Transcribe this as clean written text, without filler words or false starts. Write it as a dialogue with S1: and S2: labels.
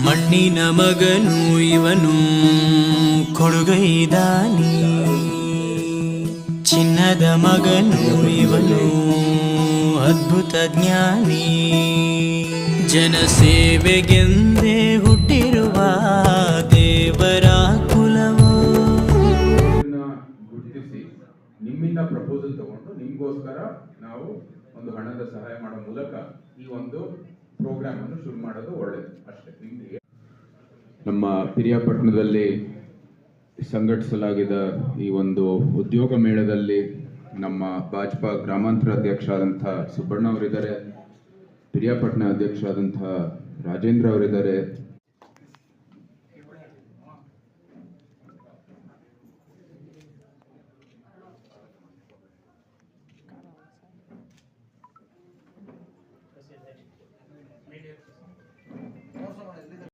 S1: ಮಣ್ಣಿನ ಮಗನು ಇವನು ಕೊಡುಗೈದಾನಿ, ಚಿನ್ನದ ಮಗನು ಇವನು ಅದ್ಭುತ ಜ್ಞಾನಿ. ಜನಸೇವೆಗೆಂದೇ ಹುಟ್ಟಿರುವ ದೇವರ ಕುಲವು.
S2: ಗುರುತಿಸಿ ನಿಮ್ಮಿಂದ ಪ್ರಪೋಸಲ್ ತಗೊಂಡು ನಿಮಗೋಸ್ಕರ ನಾವು ಒಂದು ಹಣದ ಸಹಾಯ ಮಾಡೋ ಮೂಲಕ ಈ ಒಂದು ಪ್ರೋಗ್ರಾಮ್ ಅನ್ನು ಶುರು ಮಾಡೋದು ಒಳ್ಳೆಯದು ಅಷ್ಟೇ. ನಿಮಗೆ ನಮ್ಮ ಪಿರಿಯಾಪಟ್ಟಣದಲ್ಲಿ ಸಂಘಟಿಸಲಾಗಿದ್ದ ಈ ಒಂದು ಉದ್ಯೋಗ ಮೇಳದಲ್ಲಿ ನಮ್ಮ ಭಾಜಪಾ ಗ್ರಾಮಾಂತರ ಅಧ್ಯಕ್ಷ ಆದಂಥ ಸುಬ್ಬಣ್ಣ ಅವರಿದ್ದಾರೆ, ಪಿರಿಯಾಪಟ್ಟಣ ಅಧ್ಯಕ್ಷ ಆದಂಥ ರಾಜೇಂದ್ರ ಅವರಿದ್ದಾರೆ,